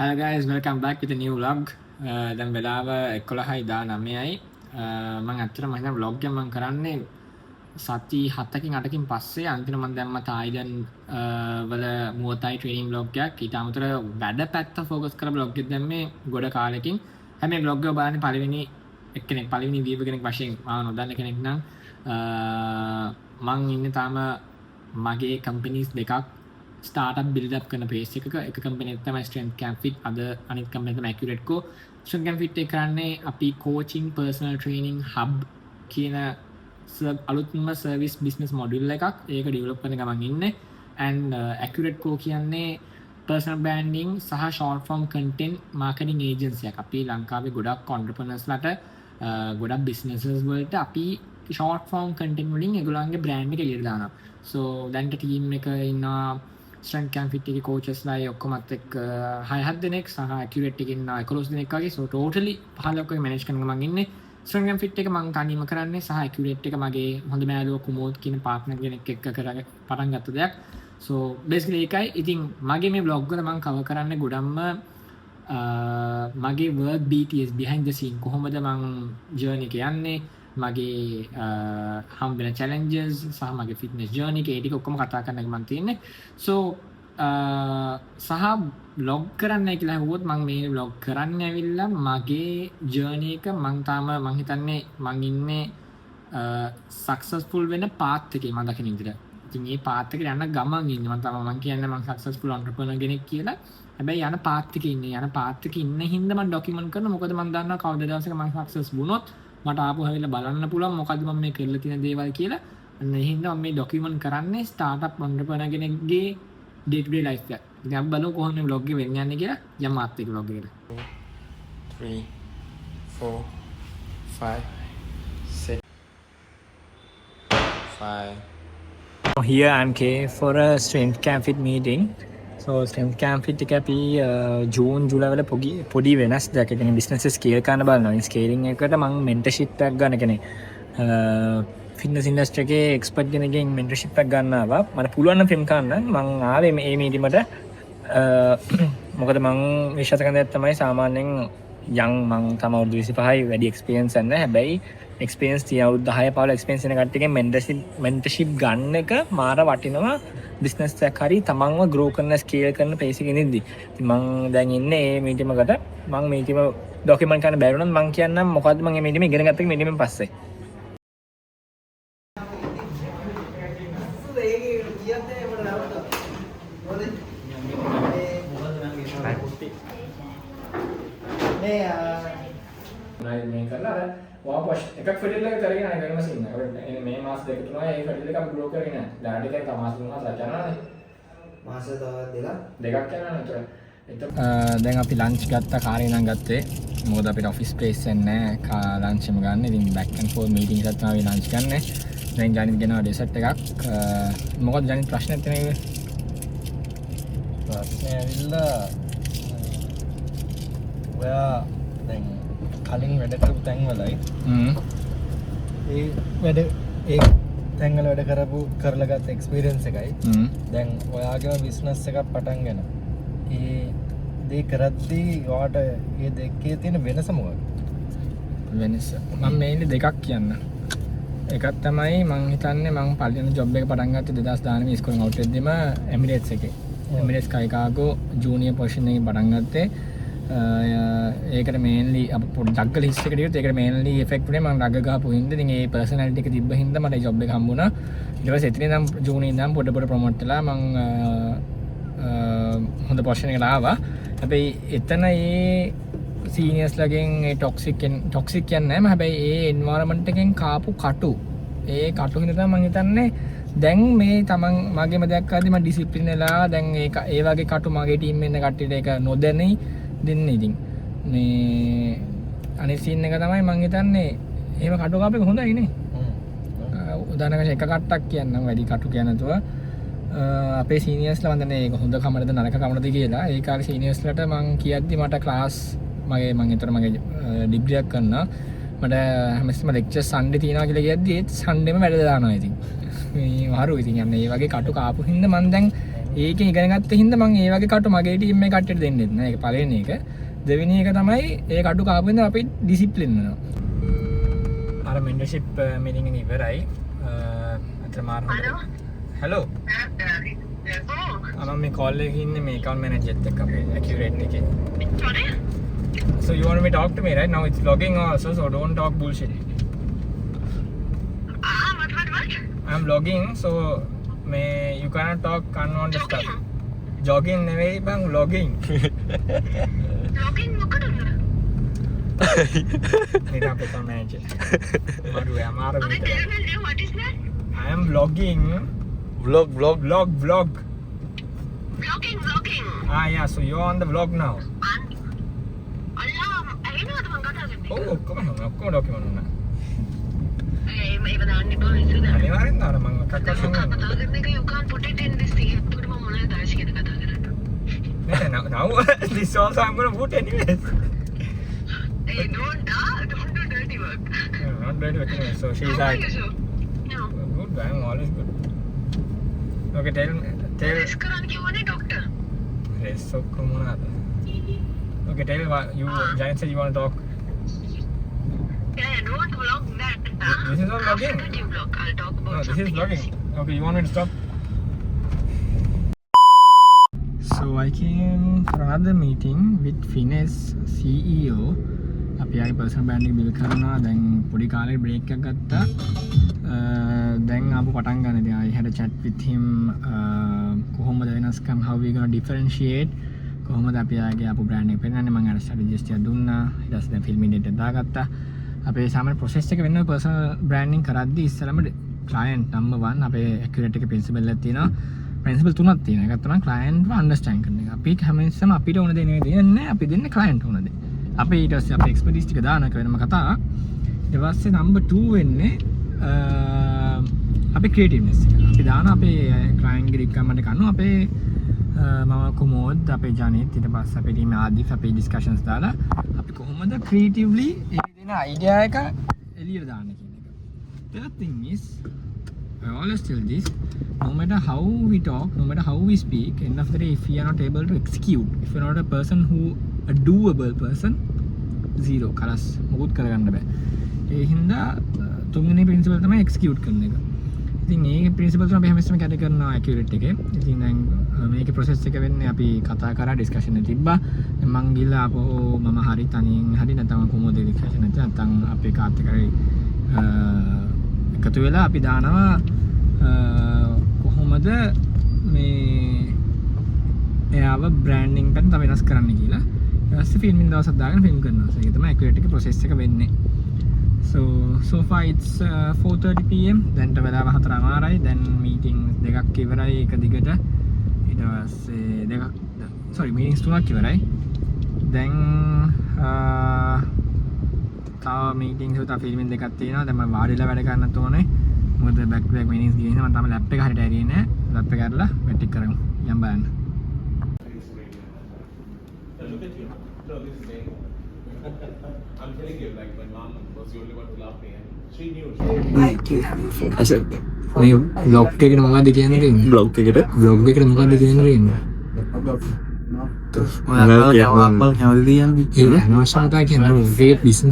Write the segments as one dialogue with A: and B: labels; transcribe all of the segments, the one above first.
A: Hello guys, welcome back with a new vlog. දැන් වෙලාව 11:19යි. මම ඇත්තටම මම හිතන vlog එක මම කරන්නේ සති 7කින් 8කින් පස්සේ අන්තිම මම දැම්ම තායිලන්ඩ් වල මුවතයි ට්‍රේනින් vlog එකක්. ඊට අමතරව වැඩ පැත්ත ફોකස් කර vlog එකක් දැම්මේ ගොඩ කාලෙකින්. හැබැයි vlog එක බලන්නේ පළවෙනි viewer කෙනෙක් වශයෙන් මම නොදන්න කෙනෙක් නම් මම ඉන්නේ තාම මගේ companies දෙකක් startup build up කරන phase එක company එක තමයි Strength Camp Fit අද අනිත් company තමයි Accurate Co. Strength Camp Fit එක කරන්නේ අපි coaching personal training hub කියන අලුත්ම service business module එකක්. ඒක develop කරන ගමන් ඉන්නේ. And Accurate Co කියන්නේ personal branding සහ short form content marketing agency එකක්. අපි ලංකාවේ ගොඩක් entrepreneurs ලට ගොඩක් businesses වලට අපි short form content වලින් ඒගොල්ලන්ගේ brand එක එළියට දානවා. So දැන්ට team එක ඉන්නවා Strength Camp Fit එකේ coaches ලා ඔක්කොමත් එක්ක 6-7 දෙනෙක් සහ Accurate එකේ ඉන්නවා 11 දෙනෙක් වගේ. So totally 15ක් වගේ manage කරන මම ඉන්නේ. Strength Camp Fit එක මම තනියම කරන්නේ සහ Accurate එක මගේ හොඳ මෑලුව කුමෝත් කියන partner කෙනෙක් එක්ක කරගෙන පටන් ගත්ත දෙයක්. So basically ඒකයි. ඉතින් මගේ මේ vlog වල මම cover කරන්නේ ගොඩක්ම මගේ work BTS behind the scene කොහොමද මම journey එක යන්නේ මගේ හම් වෙන challenges සහ මගේ fitness journey එක ඒ ටික ඔක්කොම කතා කරන්න එක මම තියෙන්නේ. So සහ vlog කරන්නයි කියලා හුවොත් මම මේ vlog කරන්න ඇවිල්ලා මගේ journey එක මම තාම මම හිතන්නේ මම ඉන්නේ successful වෙන path එකේ මම දකින විදිහට. ඉතින් මේ path එකට යන ගමන් ඉන්නේ මම කියන්නේ මම successful entrepreneur කෙනෙක් කියලා. හැබැයි යන path එකේ ඉන්නේ යන path එකේ ඉන්න හින්දා මම document කරනවා. මොකද මම දන්නවා කවදා දවසක මම success වුණොත් මට ආපහු හැවිලා බලන්න පුළුවන් මොකද්ද මම මේ කරලා තියෙන දේවල් කියලා. අන්න ඒ හින්දා මම මේ document කරන්නේ startup entrepreneur කෙනෙක්ගේ day to day life එක. ඉතින් අපි බලමු කොහොමද මේ vlog එක වෙන්නේ යන්නේ කියලා. යමු මාත් එක්ක vlog එකට.
B: 3, 4, 5, 6, 5.
A: Here I'm Kay for a Strength Camp Fit meeting. So Strength Camp Fit එක අපි ජූන් ජූලයි වල පොඩි වෙනස් දෙයක්. ඒ කියන්නේ business scale කරන්න බලනවා. මේ scaling එකට මම mentorship එකක් ගන්න කෙනෙක්. fitness industry එකේ expert කෙනෙක්ගෙන් mentorship එකක් ගන්න ආවා. මට පුළුවන් නම් film කරන්න මම ආවේ මේ meeting එකට. මොකද මම විශ්වාස කරන දේ තමයි සාමාන්‍යයෙන් young මම තම අවුරුදු 25යි වැඩි experience නැහැ. හැබැයි experience තිය අවුරුදු 10 15 experience වෙන කට්ටියගෙන් mentorship ගන්න එක මාර වටිනවා. business එකක් හරි තමන්ව grow කරන scale කරන pace එකකින් ඉඳි. ඉතින් මම දැන් ඉන්නේ මේ meeting එකකට. මම meeting එක document කරන්න බැරි වුණත් මම කියන්නම් මොකද්ද මම මේ meeting එක ඉගෙන ගත්ත එක meeting එකෙන් පස්සේ. මේ කරලා අර වාම් වොෂ් එකක් ෆෙඩල් එක කරගෙන යන ගමන් මැෂින් එක. මේ මාස දෙක තුනයි ඒ ෆෙඩල් එක අපි ග්‍රෝ කරගෙන යනවා. ඩාඩ් එකෙන් තමාස් තුනක් යනවානේ.
C: මාස තව
A: දෙකක් යනවා නේද? දැන් අපි ලන්ච් ගත්තා කාරේ නම් ගත්තේ. මොකද අපිට ඔෆිස් ස්පේස් එක නැහැ. ලන්ච් එම ගන්න. ඉතින් බෑක් ඇන්ඩ් ෆෝර් මීටින් එකක් තමයි ලන්ච් ගන්න. දැන් ජනිත් ගෙනවා ඩෙසර්ට් එකක්. මොකද ජනිත් ප්‍රශ්නයක් තියෙනවා.
C: ප්‍රශ්නේ ඇවිල්ලා ඔයා දැන් කලින් වැඩ කරපු තැන්වලයි ඒ තැන්වල වැඩ කරලා ගත්ත එක්ස්පීරියන්ස් එකයි දැන් ඔයාගේම බිස්නස් එකක් පටන් ගන්න ඒ දේ කරද්දී ඔයාට ඒ දෙකේ තියෙන වෙනස මොකක්ද?
A: වෙනස මම මේන්ලි දෙකක් කියන්න. එකක් තමයි මම හිතන්නේ මම පළවෙනි ජොබ් එක පටන් ගත්තේ 2019 ඉස්කෝලෙන් අවුට් වෙද්දිම එමිරේට්ස් එකේ. එමිරේට්ස් කයිකාගෝ ජූනියර් පොසිෂන් එකකින් පටන් ගත්තේ. ඒකට මේන්ලි අප පොඩ්ඩක් ගල හිස් එකට ගියොත් ඒකට මේන්ලි ඉෆෙක්ට් උනේ මම රග ගහපු හින්දා ඉතින් ඒ පර්සනැලිටි එක තිබ්බ හින්දා මට ජොබ් එක හම්බුණා. ඊට පස්සේ එතන ඉඳන් ජූනියර් ඉඳන් පොඩ ප්‍රොමෝට් වෙලා මම හොඳ පොසිෂන් එකට ආවා. හැබැයි එතන ඒ සීනියර්ස් ලගෙන් ඒ ටොක්සික් කියන්නේ නැහැ. හැබැයි ඒ එන්වයරන්මන්ට් එකෙන් කාපු කටු ඒ කටු හින්දා තමයි මම හිතන්නේ දැන් මේ තමන් මගේම දෙයක් ආදී මම ඩිසිප්ලින් වෙලා දැන් ඒ වගේ කටු මගේ ටීම් එකේ ඉන්න කට්ටියට ඒක නොදැනි දෙන්නේ. ඉතින් මේ අනිත් සීන් එක තමයි මම හිතන්නේ එහෙම කටු කාපේක හොඳයි නේ. උදාහරණයක් එක කට්ටක් කියන්නම් වැඩි කටු කියන නැතුව අපේ සීනියර්ස්ලා මම දන්නේ ඒක හොඳ කමරද නරක කමරද කියලා. ඒ කාලේ සීනියර්ස්ලාට මම කියද්දි මට ක්ලාස් මම ඩිග්‍රියක් කරනවා. මට හැමතිස්සෙම ලෙක්චර් සන්ඩේ තියනවා කියලා කියද්දි ඒත් සන්ඩේම වැඩ දානවා ඉතින්. මේ වරු ඉතින් යන්නේ මේ වගේ කටු කාපු හින්දා මම දැන් ඒකෙන් ඉගෙන ගත්ත හින්දා මම ඒ වගේ කටු මගේ ටීම් එකේ කට්ටියට දෙන්නෙත් නෑ. ඒක පළවෙනි එක. දෙවෙනි එක තමයි ඒ කටු කාපු හින්දා අපි ඩිසිප්ලින් වෙනවා. අර මෙන්ටර්ෂිප් මීටින් එක ඉවරයි. අතර මාර හලෝ. I'm මේ call එකේ ඉන්නේ මේ account manager එක්ක අපේ accurate එකේ. Sorry. So you want me to talk to me right now? It's logging also, so don't talk bullshit. What? I'm logging, so you cannot talk unwanted stuff. Jogging නෙවෙයි බං logging. Logging මොකටද? මේක අපේ account manager. මරුවේ අමාරු විතර. What is that? I am vlogging.
C: vlog
A: Vlogging.
C: ah
A: Yeah, so you're on the vlog now. Oh, come on, document උනා. අනිවාර්යෙන් දාන්න මම කක්ක කරනවා. You can't put it in this thing. පොඩි මම මොනවද දාශ කියන කතා කරන්නේ. Now this also I'm going to put anyways. Hey, don't do dirty work. No, not dirty work anyway. So she's like, no. Good, I'm always good. Okay, tell. Rest කරන්න කිව්වනේ doctor. Rest ඔක්කොම මොනවාද? Okay, tell what you Giant said you want to talk. Yeah, don't vlog that. This is not vlogging. After you vlog, I'll talk about something. No, this is vlogging. Okay, you want me to stop? So I came for another meeting with Finesse CEO. අපි ආයි personal brand එක build කරනවා. දැන් පොඩි කාලේ break එකක් ගත්තා. දැන් ආපු පටන් ගන්න. ඉතින් I had a chat with him. කොහොමද වෙනස්කම්, how we gonna differentiate, කොහොමද අපි ආගේ ආපු brand එක පෙන්නන්නේ. මම අර strategist එක දුන්නා. ඊට පස්සේ දැන් film edit එක දාගත්තා. අපේ සාමාන්‍ය process එක වෙනවා personal branding කරද්දී ඉස්සෙල්ලාම client number 1 අපේ accurate එක principle එකක් තියෙනවා. principle තුනක් තියෙනවා. එකක් තමයි client ව understand කරන එක. අපි හැමතිස්සම අපිට ඕන දේ නෙවෙයි දෙන්නේ. අපි දෙන්නේ client ඕන දේ. අපි ඊට පස්සේ අපේ expertise ටික දාන එක වෙනම කතාවක්. ඊට පස්සේ number 2 වෙන්නේ අපේ creativeness එක. අපි දාන අපේ client ගේ requirement එක අනුව අපේ මම කොමෝඩ් අපේ ජනිත් ඊට පස්සේ අපේ team ආදිත් අපේ discussions දාලා අපි කොහොමද creatively ඒ දෙන idea එක එළියට දාන්නේ කියන එක. The thing is I always tell this, no matter how we talk, no matter how we speak, end of the day, if we are not able to execute, if you're not a person who, a doable person, zero, kalas, මොකුත් කරගන්න බෑ. ඒ හින්දා තුන්වෙනි principle තමයි execute කරන එක. ඉතින් මේ principle තුන අපි හැමතිස්සම කැට කරනවා accurate එකේ. ඉතින් දැන් මේකේ process එක වෙන්නේ අපි කතා කරා discussion එක තිබ්බා. මම ගිහලා ආපහු මම හරි තනියෙන් හරි නැත්නම් කොහොමද discussion එක නැත්නම් අපේ කාත් එකයි එකතු වෙලා අපි දානවා කොහොමද මේ එයාව බ්‍රෑන්ඩින් පැත්ත තව වෙනස් කරන්න කියලා. ඊට පස්සේ ෆිල්මින් දවසක් දාගෙන ෆිල්ම් කරනවා. ඒක තමයි accurate එකේ process එක වෙන්නේ. So far it's 4:30 pm. දැන්ට වෙලාව 4:00යි. දැන් meeting දෙකක් ඉවරයි එක දිගට. ඊට පස්සේ meetings තුනක් ඉවරයි. දැන් තව meetings උත ෆිල්මින් දෙකක් තියෙනවා. දැන් මම වාඩිලා වැඩ කරන්නත් ඕනේ. මොකද back to back meetings ගිහින් මම තාම ලැප් එක හරියට ඇරියේ නැහැ. ලැප් එක ඇරලා වැටික් කරමු. යම් බලන්න.
D: Look at you. No, this is me. I'm telling you, like my mom was the only one who loved me, and she knew.
A: මේ vlog එකට මොකද්ද කියන්නේ?
C: vlog එකට
A: මොකද්ද කියන්නේ? business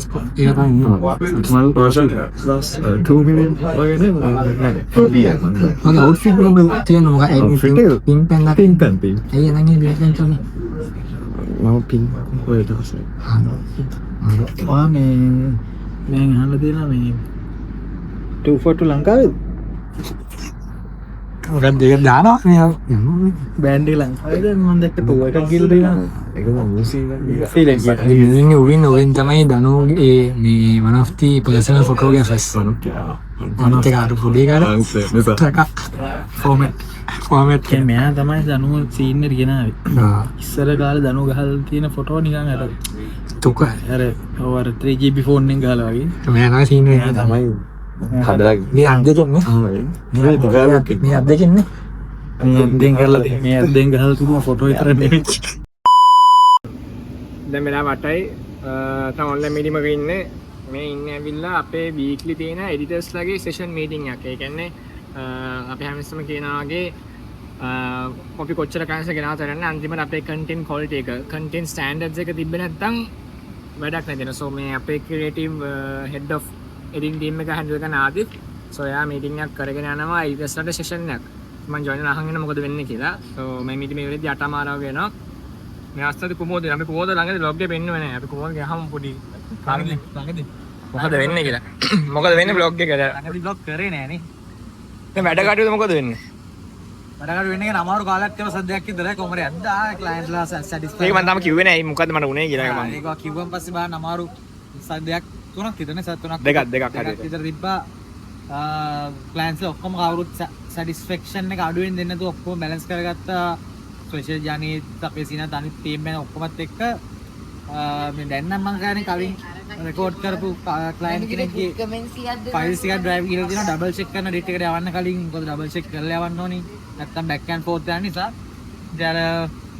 C: ලංකාවේ
A: මොකක්ද දෙක දානවා මේ
C: බෑන්ඩ් එක ලංකාවේද මම දැක්ක ටෝ එකක් ගිහලා දෙනවා ඒක තමයි
A: උවින් තමයි දනුගේ මේ one of the personal photographers අනිත් එක අර පොඩි කාට ෆෝමැට්
C: කියන්නේ මෙයා තමයි දනුව සීන් එකට ගෙනාවේ ඉස්සර කාලේ දනුව ගහලා තියෙන ෆොටෝ නිකන් අර
A: තුක
C: අර 3GB ෆෝන් එකෙන් ගහලා වගේ
A: මෙයා තමයි සීන් එක
C: තමයි
A: හදලා මේ අද්දෙන්නේ මේ අද්දෙන්නේ
C: මේ අද්දෙන් ගහලා තිබුණ ෆොටෝ විතර නෙවෙයි
A: දැන් මෙලා 8යි තම ඔන්ලයින් මීටින් එකක ඉන්නේ මේ ඉන්නේ ඇවිල්ලා අපේ වීක්ලි තියෙන එඩිටර්ස් ලගේ සෙෂන් මීටින් එකක්. ඒ කියන්නේ අපි හැමතිස්සම කියනවා වගේ අපි කොච්චර කන්ස ගෙනාව තරන්න අන්තිමට අපේ කන්ටෙන්ට් ක්වොලිටි එක කන්ටෙන්ට් ස්ටෑන්ඩඩ්ස් එක තිබ්බේ නැත්නම් වැඩක් නැතින. සෝ මේ අපේ creative head of editing team එක හැන්ඩල් කරන ආදිත් සෝ එයා මීටින් එකක් කරගෙන යනවා ඊටස්ලට සෙෂන් එකක් මම ජොයින් අහගෙන මොකද වෙන්නේ කියලා. සෝ මේ මීටින් මේ වෙලෙදි 8 මාරාව වෙනවා. මේ අස්තද කුමෝද අපි කුමෝද ළඟදී බ්ලොග් එක පෙන්නුවේ නැහැ. අපි කුමෝද ගහමු පොඩි ළඟදී මොකද වෙන්නේ කියලා. මොකද වෙන්නේ බ්ලොග් එකද?
C: ළඟදී බ්ලොග් කරේ නෑ නේ.
A: දැන් වැඩ කටයුතු මොකද වෙන්නේ?
C: වැඩකට වෙන්නේ අමාරු කාලයක් තියලා සද්දයක් ඉදලා කොහමද යද්දා ක්ලයන්ට්ලා සැටිස්ෆයි.
A: ඒක මම තාම කිව්වේ නෑ මොකද්ද මට උනේ කියලා මම.
C: ඒක කිව්වන් පස්සේ බලන්න අමාරු සද්දයක් තුනක් විතරනේ සත් තුනක්.
A: දෙකක් හරියට.
C: විතර තිබ්බා. ක්ලයන්ට්ස්ලා ඔක්කොම කවුරුත් සැටිස්ෆැක්ෂන් එක අඩුවෙන් දෙන්න නැතුව ඔක්කොම බැලන්ස් කරගත්තා. ස්පෙෂල් ජානීත් අපේ සීනත් අනිත් ටීම් එක ඔක්කොමත් එක්ක මේ දැන් නම් මම කියන්නේ කලින් රෙකෝඩ් කරපු ක්ලයන්ට් කෙනෙක්ගේ ෆයිල්ස් ටික ඩ්‍රයිව් කියලා තියෙනවා ඩබල් චෙක් කරන ඩේට් එකට යවන්න කලින් මොකද ඩබල් චෙක් කරලා යවන්න ඕනි නැත්තම් බෑක් ඇන්ඩ් ෆෝත් යන නිසා ඉතින්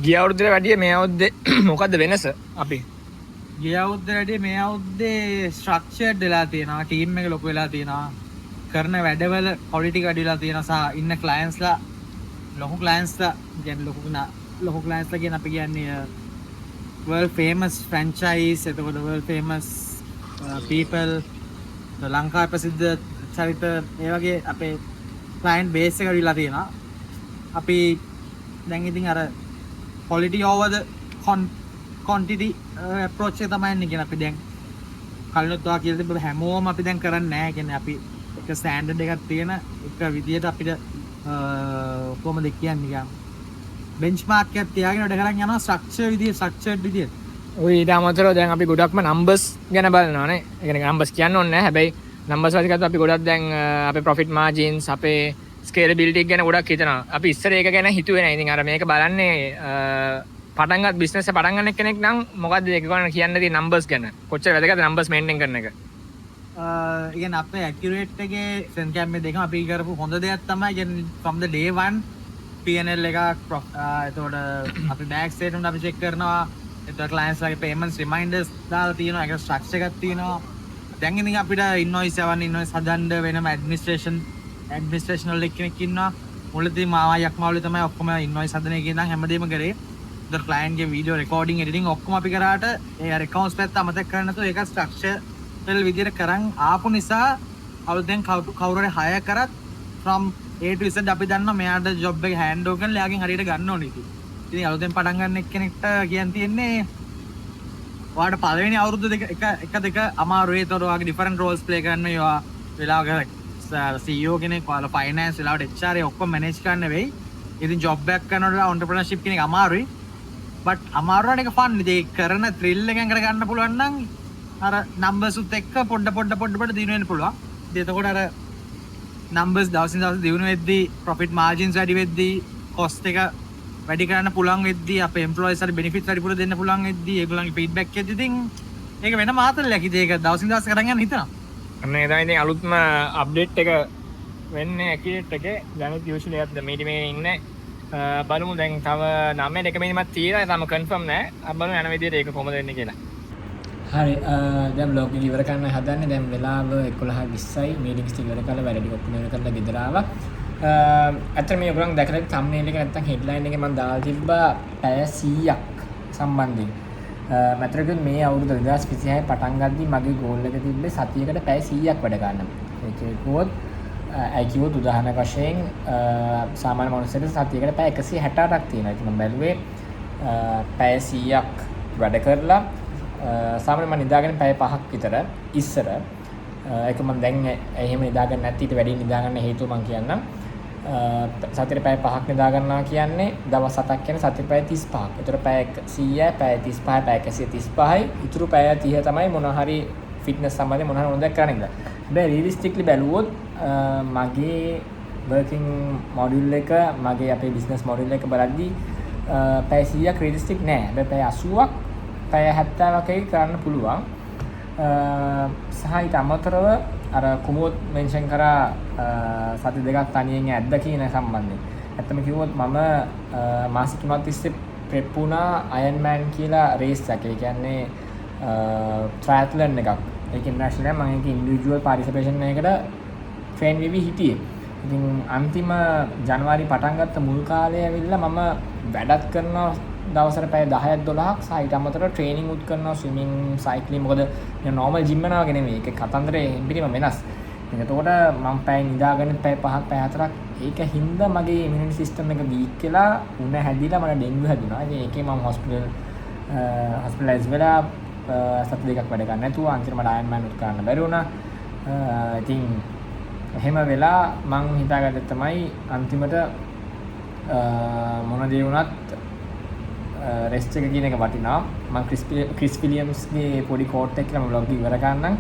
A: ගිය අවුරුද්දේ වැඩිය මේ අවුරුද්දේ මොකද්ද වෙනස අපි
C: ගිය අවුරුද්දේ වැඩිය මේ අවුරුද්දේ ස්ට්‍රක්චර්ඩ් වෙලා තියෙනවා ටීම් එක ලොකු වෙලා තියෙනවා කරන වැඩවල ක්වොලිටි වැඩි වෙලා තියෙනවා සහ ඉන්න ක්ලයන්ට්ස්ලා ලොකු ක්ලයන්ට්ස්ලා කියන්නේ ලොකු ක්ලයන්ට්ස්ලා කියන අපි කියන්නේ world famous franchise එතකොට world famous people ලංකාවේ ප්‍රසිද්ධ චරිත ඒ වගේ අපේ client base එක විලා තියෙනවා. අපි දැන් ඉතින් අර quality over the quantity approach එක තමයි ඉන්නේ කියන අපි දැන් කලිනුත් වා කියලා තිබ්බ හැමෝම අපි දැන් කරන්නේ නැහැ. කියන්නේ අපි එක ස්ටෑන්ඩඩ් එකක් තියෙන එක විදියට අපිට කොහොමද කියන්නේ නිකන් බෙන්ච්මාර්ක් එකක් තියාගෙන වැඩ කරන් යනවා ස්ට්‍රක්චර්ඩ් විදියට.
A: ඔය ඊට අමතරව දැන් අපි ගොඩක්ම නම්බර්ස් ගැන බලනවානේ. ඒ කියන්නේ නම්බර්ස් කියන්න ඕනේ නැහැ. හැබැයි නම්බර්ස් වලට ගත්තොත් අපි ගොඩක් දැන් අපේ ප්‍රොෆිට් මාජින්ස් අපේ ස්කේලබිලිටි ගැන ගොඩක් හිතනවා. අපි ඉස්සර ඒක ගැන හිතුවේ නැහැ. ඉතින් අර මේක බලන්නේ පටන් ගන්න බිස්නස් එක පටන් ගන්න කෙනෙක් නම් මොකද්ද ඒක ගන්න කියන්න තියෙන නම්බර්ස් ගැන. කොච්චර වැදගත්ද නම්බර්ස් මේන්ටේන් කරන එක.
C: ඉතින් අපේ ඇකියුරේට් එකේ සෙන් කැම් එක දෙකම අපි කරපු හොඳ දෙයක් තමයි කියන්නේ from the day one P&L එකක් එතකොට අපි බෑක් ස්ටේට්මන්ට් අපි චෙක් කරනවා. එතකොට clients ලගේ payments reminders දාලා තියෙනවා. ඒක ස්ට්‍රක්චර් එකක් තියෙනවා. දැන් ඉතින් අපිට invoice යවන්න invoice හදන්න වෙනම administrational කෙනෙක් ඉන්නවා. මුලදී මාවයක් මාළුවේ තමයි ඔක්කොම invoice හදන එකේ ඉඳන් හැමදේම කරේ. එතකොට client ගේ video recording editing ඔක්කොම අපි කරාට ඒ accounts පැත්ත අමතක කරන්න නැතුව ඒක structure වල විදියට කරන් ආපු නිසා අවුරුද්දෙන් කවුරු හරි hire කරත් from A to Z අපි දන්නවා මෙයාට job එක hand over කරලා එයාගෙන් හරියට ගන්න ඕනේ ඉතින්. ඉතින් අලුතෙන් පටන් ගන්න එක්කෙනෙක්ට කියන්න තියෙන්නේ ඔයාලට පළවෙනි අවුරුදු දෙක අමාරුයි. ඒතකොට ඔයාගේ different roles play කරන්න ඒවා වෙලාවක CEO කෙනෙක් ඔයාලා finance වෙලාවට HR ඔක්කොම manage කරන්න වෙයි. ඉතින් job එකක් කරනකොට entrepreneurship කෙනෙක් අමාරුයි. but අමාරුවට එක fun. ඉතින් කරන thrill එකෙන් කරගන්න පුළුවන් නම් අර numbers උත් එක්ක පොඩ දිනු වෙන්න පුළුවන්. ඉතින් එතකොට අර numbers දවසින් දවස දිනු වෙද්දී profit margins වැඩි වෙද්දී cost එක වැඩි කරන්න පුළුවන් වෙද්දී අපේ employees හරි benefits වැඩිපුර දෙන්න පුළුවන් වෙද්දී ඒගොල්ලන්ගේ feedback එකත් ඉතින් ඒක වෙන මාතලයක්. ඉතින් ඒක දවසින් දවස කරන් යන්න හිතනවා.
A: අන්න ඒ තමයි ඉතින් අලුත්ම අප්ඩේට් එක වෙන්නේ ඇකියුරේට් එකේ. දැන් usually අපි මීටි මේ ඉන්නේ බලමු දැන් තව 9 එක මිනිමත් තියෙනවා. තාම confirm නැහැ. අපි බලමු යන විදිහට ඒක කොහොමද වෙන්නේ කියලා. හරි දැන් බ්ලොග් එක ඉවර කරන්න හදන්නේ. දැන් වෙලාව 11:20යි. මීටින්ග්ස් ටික ඉවර කරලා වැඩ ටික ඔක්කොම ඉවර කරලා ගෙදර ආවා. ඇත්තට මේ ඔයගොල්ලන් දැකලා thumbnail එක නැත්තම් headline එකේ මම දාලා තිබ්බා පැය 100ක් සම්බන්ධයෙන්. මතරක මේ අවුරුදු 2026 පටන් ගද්දි මගේ ගෝල් එක තිබ්බේ සතියකට පැය 100ක් වැඩ ගන්න. ඒක කිව්වොත් IQ උදාහරණයක් වශයෙන් සාමාන්‍ය මනුස්සයෙක් සතියකට පැය 168ක් තියෙනවා. ඉතින් මම බැලුවේ පැය 100ක් වැඩ කරලා සාමාන්‍ය මම නිදාගෙන පැය 5ක් විතර ඉස්සර ඒක මම දැන් එහෙම නිදාගන්න නැති ඊට වැඩි නිදාගන්න හේතුව මම කියන්නම්. සතියේ පැය 5ක් නිදා ගන්නවා කියන්නේ දවස් 7ක් කියන්නේ සතියේ පැය 35ක්. ඒතර පැය 100යි පැය 35යි පැය 135යි ඉතුරු පැය 30 තමයි මොන හරි ෆිට්නස් සම්බන්ධයෙන් මොන හරි හොඳ කරන්න ඉඳලා. හැබැයි රියලිස්ටික්ලි බැලුවොත් මගේ වර්කින් මොඩියුල් එක මගේ අපේ බිස්නස් මොඩියුල් එක බලද්දී පැය 100ක් රියලිස්ටික් නෑ. හැබැයි පැය 80ක් පැය 70ක කරන්න පුළුවන්. සහ ඊට අමතරව අර කුමෝත් මෙන්ෂන් කරා සති දෙකක් තනියෙන් ඇද්ද කියන සම්බන්ධයෙන්. ඇත්තම කිව්වොත් මම මාස 3ක් තිස්සේ ප්‍රෙප් වුණා අයර්න්මෑන් කියලා රේස් එකක්. ඒ කියන්නේ ට්‍රයැත්ලන් එකක්. ඒක ඉන්ටර්නැෂනල් මම ඒක ඉන්ඩිවිජුවල් පාටිසිපේෂන් එකකට ට්‍රේන් වෙවි හිටියේ. ඉතින් අන්තිම ජනවාරි පටන් ගත්ත මුල් කාලේ ඇවිල්ලා මම වැඩත් කරනවා දවසට පැය 10ක් 12ක් සහ ඊට අමතරව ට්‍රේනින් උත් කරනවා ස්විමින් සයික්ලින් මොකද නෝමල් ජිම් යනවා වගේ නෙමෙයි ඒක කතන්දරේ එම්බිරිම වෙනස්. එතකොට මම පැය නිදාගෙන පැය 5ක් පැය 4ක් ඒක හින්දා මගේ ඉමුනිටි සිස්ටම් එක වීක් වෙලා උණ හැදිලා මට ඩෙන්ගු හැදුනා. ඉතින් ඒකේ මම හොස්පිටලයිස් වෙලා සති දෙකක් වැඩ ගන්න නැතුව අන්තිමට අයර්න්මෑන් උත් කරන්න බැරි වුණා. ඉතින් එහෙම වෙලා මං හිතාගත්තේ තමයි අන්තිමට මොන දේ වුණත් රෙස්ට් එක කියන එක වටිනවා. මම ක්‍රිස් විලියම්ස්ගේ පොඩි කෝට් එකක් කියලා බ්ලොග් එක ඉවර ගන්නම්.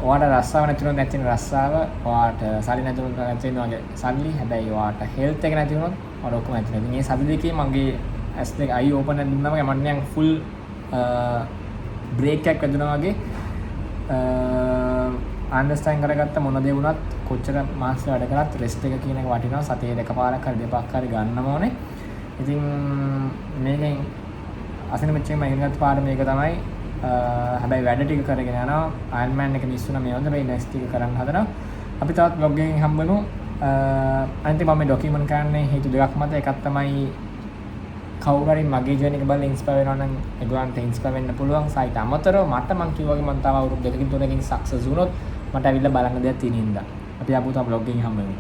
A: ඔයාට රස්සාව නැති වුණොත් නැති වෙන රස්සාව, ඔයාට සල්ලි නැති වුණොත් නැති වෙන වගේ සල්ලි. හැබැයි ඔයාට හෙල්ත් එක නැති වුණොත් ඔයාට ඔක්කොම නැති වෙනවා. මේ සති දෙකේ මගේ ඇස් දෙක අයි ඕපන් එකක් දුන්නාම මම නිකන් ෆුල් බ්‍රේක් එකක් වැදුනා වගේ අන්ඩර්ස්ටෑන්ඩ් කරගත්ත මොන දේ වුණත් කොච්චර මාස් වැඩ කරත් රෙස්ට් එක කියන එක වටිනවා. සතියේ දෙකපාරක් හරි දෙපාරක් හරි ගන්නම ඕනේ. ඉතින් මේකෙන් අසින මෙච්චර මම ඉගෙන ගත්ත පාඩම මේක තමයි. හැබැයි වැඩ ටික කරගෙන යනවා. අයර්න්මෑන් එක මිස් වුණා මේ වන්ද මේ නෙක්ස්ට් එක කරන්න හදනවා. අපි තවත් බ්ලොග් එකකින් හම්බෙමු. අන්තිම මම ඩොකියුමන්ට් කරන්නේ හේතු දෙකක් මත. එකක් තමයි කවුරු හරි මගේ ජර්නි එක බලලා ඉන්ස්පයර් වෙනවා නම් ඒගොල්ලන්ට ඉන්ස්පයර් වෙන්න පුළුවන්. සයිට අමතරව මට මං කිව්වා වගේ මං තව අවුරුදු 2කින් 3කින් සක්සස් වුණොත් මට ඇවිල්ලා බලන්න දෙයක් තියෙන හින්දා. අපි ආපහු තව බ්ලොග් එකකින් හම්බෙමු.